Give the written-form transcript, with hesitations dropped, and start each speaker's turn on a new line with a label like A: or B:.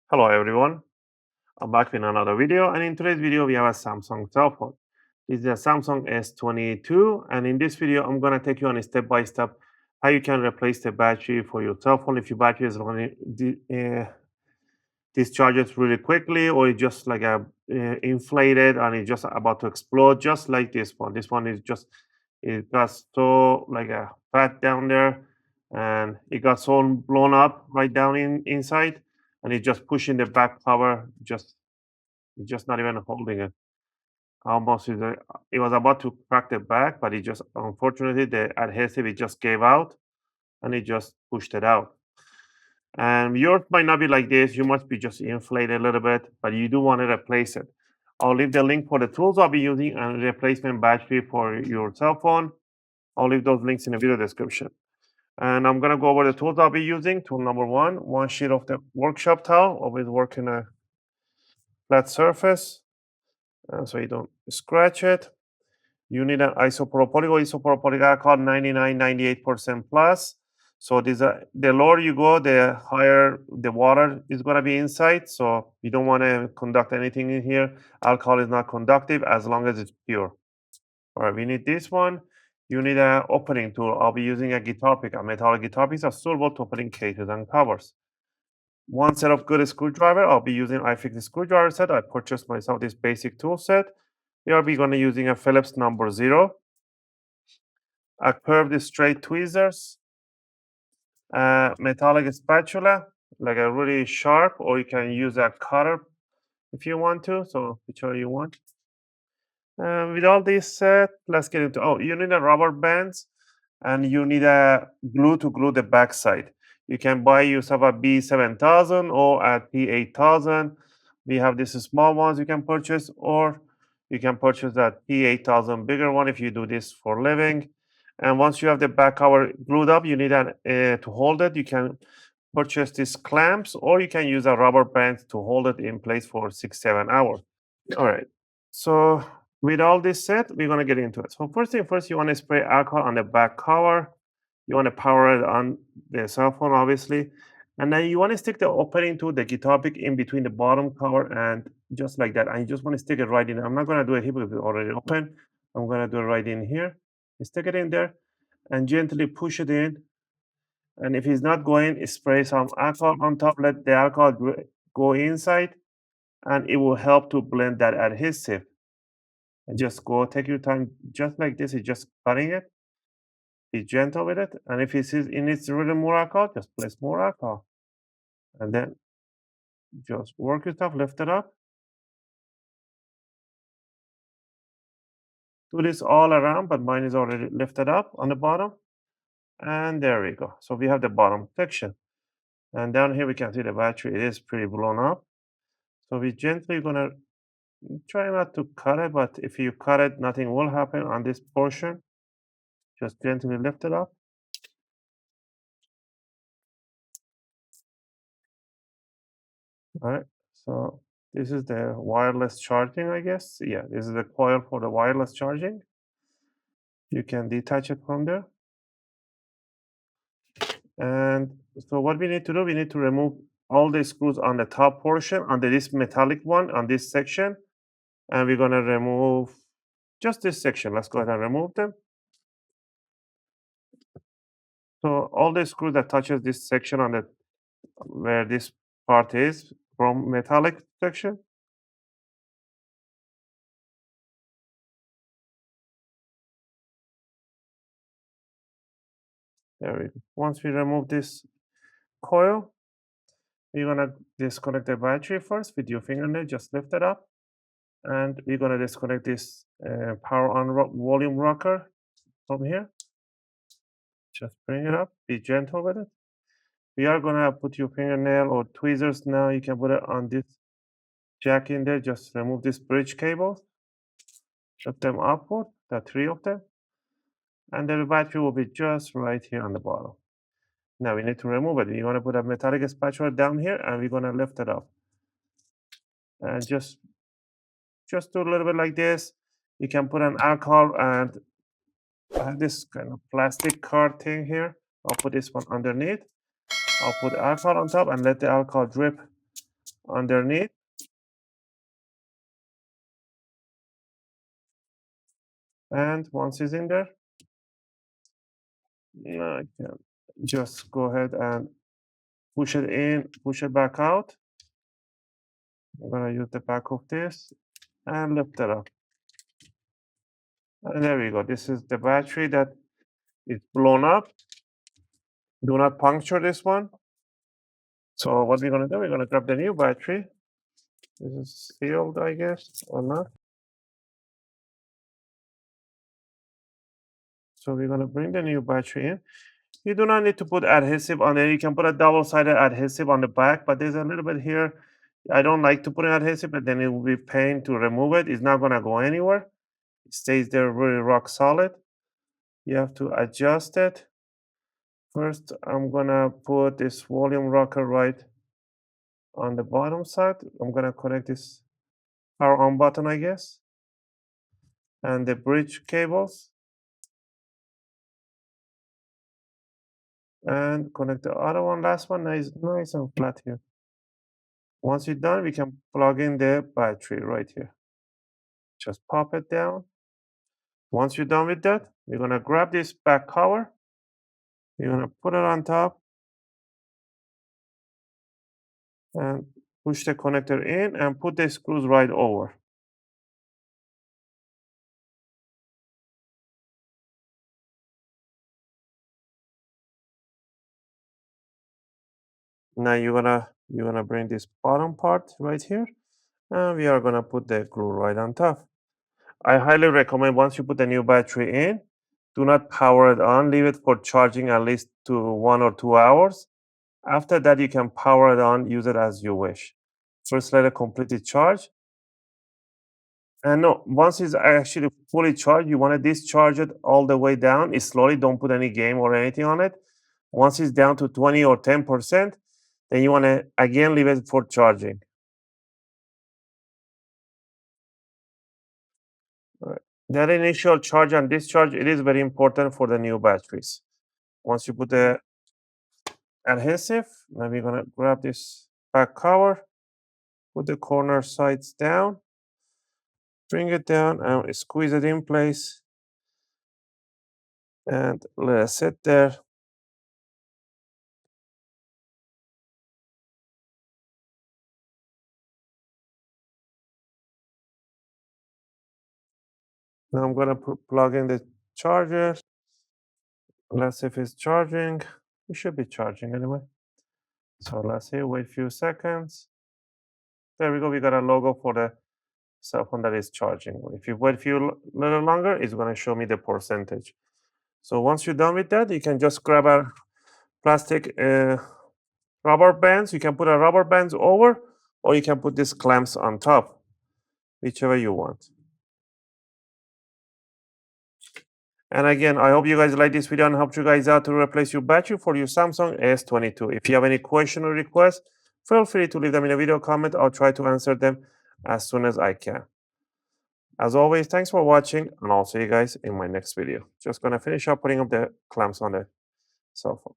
A: Hello everyone, I'm back with another video, and in today's video we have a Samsung cell phone. This is a Samsung S22, and in this video I'm going to take you on a step by step how you can replace the battery for your cell phone if your battery is running discharges really quickly, or it's just like a inflated and it's just about to explode, just like this one. This one is just, it got so like a fat down there, and it got so blown up right down inside, and it's just pushing the back cover, just it's just not even holding it. Almost it was about to crack the back, but it just, unfortunately, the adhesive, it just gave out, and it just pushed it out. And yours might not be like this. You must be just inflated a little bit, but you do want to replace it. I'll leave the link for the tools I'll be using and replacement battery for your cell phone. I'll leave those links in the video description. And I'm gonna go over the tools I'll be using. Tool number one sheet of the workshop towel. Always work in a flat surface, so you don't scratch it. You need an isopropyl alcohol 99, 98% plus. So the lower you go, the higher the water is going to be inside. So you don't want to conduct anything in here. Alcohol is not conductive as long as it's pure. All right, we need this one. You need an opening tool. I'll be using a guitar pick. A metallic guitar picks are suitable to opening cases and covers. One set of good screwdriver. I'll be using iFix screwdriver set. I purchased myself this basic tool set. We are going to using a Phillips number 0. A curved straight tweezers, a metallic spatula, like a really sharp, or you can use a cutter if you want to. So whichever you want. With all this set, let's get into. Oh, you need a rubber bands, and you need a glue to glue the backside. You can buy yourself a B7000 or a P8000. We have these small ones you can purchase, or you can purchase that P8000 bigger one if you do this for living. And once you have the back cover glued up, you need to hold it. You can purchase these clamps, or you can use a rubber band to hold it in place for 6-7 hours. All right. So with all this set, we're going to get into it. So first thing first, you want to spray alcohol on the back cover. You want to power it on the cell phone, obviously. And then you want to stick the opening to the guitar pick in between the bottom cover and just like that. And you just want to stick it right in. I'm not going to do it here because it's already open. I'm going to do it right in here. You stick it in there and gently push it in. And if it's not going, spray some alcohol on top. Let the alcohol go inside, and it will help to blend that adhesive. And just go, take your time, just like this. It's just cutting it. Be gentle with it. And if it needs really more alcohol, just place more alcohol. And then just work your stuff, lift it up. Do this all around, but mine is already lifted up on the bottom. And there we go. So we have the bottom section. And down here we can see the battery. It is pretty blown up. So we gently gonna try not to cut it, but if you cut it, nothing will happen on this portion. Just gently lift it up. All right. So this is the wireless charging, I guess. Yeah, this is the coil for the wireless charging. You can detach it from there. And so what we need to do, we need to remove all the screws on the top portion, under this metallic one, on this section. And we're going to remove just this section. Let's go ahead and remove them. So all the screws that touches this section on the where this part is from metallic section. There we go. Once we remove this coil, we're gonna disconnect the battery first with your fingernail. Just lift it up, and we're gonna disconnect this power on volume rocker from here. Just bring it up. Be gentle with it. We are gonna put your fingernail or tweezers now. You can put it on this jack in there. Just remove this bridge cable. Lift them upward. The 3 of them, and the battery will be just right here on the bottom. Now we need to remove it. We're gonna put a metallic spatula down here, and we're gonna lift it up. And just do a little bit like this. You can put an alcohol and I have this kind of plastic card thing here. I'll put this one underneath. I'll put alcohol on top and let the alcohol drip underneath. And once it's in there, I can just go ahead and push it in, push it back out. I'm gonna use the back of this and lift it up. And there we go. This is the battery that is blown up. Do not puncture this one. So what we're gonna do, we're gonna grab the new battery. This is sealed, I guess, or not. So we're gonna bring the new battery in. You do not need to put adhesive on it. You can put a double-sided adhesive on the back, but there's a little bit here. I don't like to put an adhesive, but then it will be pain to remove it. It's not gonna go anywhere. It stays there really rock solid. You have to adjust it. First, I'm gonna put this volume rocker right on the bottom side. I'm gonna connect this power on button, I guess, and the bridge cables, and connect the other one. Last one, nice and flat here. Once you're done, we can plug in the battery right here. Just pop it down. Once you're done with that, we're gonna grab this back cover. You're gonna put it on top and push the connector in and put the screws right over. Now you're gonna bring this bottom part right here, and we are gonna put the glue right on top. I highly recommend once you put the new battery in, do not power it on. Leave it for charging at least to 1 or 2 hours. After that, you can power it on, use it as you wish. First, let it completely charge. And no, once it's actually fully charged, you want to discharge it all the way down. It's slowly, don't put any game or anything on it. Once it's down to 20 or 10%, then you want to again leave it for charging. All right. That initial charge and discharge, it is very important for the new batteries. Once you put the adhesive, now we're gonna grab this back cover, put the corner sides down, bring it down and squeeze it in place and let it sit there. Now I'm gonna plug in the charger. Let's see if it's charging. It should be charging anyway. So let's see, wait a few seconds. There we go. We got a logo for the cell phone that is charging. If you wait a few little longer, it's gonna show me the percentage. So once you're done with that, you can just grab a plastic rubber bands. You can put a rubber bands over, or you can put these clamps on top, whichever you want. And again, I hope you guys like this video and helped you guys out to replace your battery for your Samsung S22. If you have any question or request, feel free to leave them in a video comment. I'll try to answer them as soon as I can. As always, thanks for watching, and I'll see you guys in my next video. Just gonna finish up putting up the clamps on the cell phone.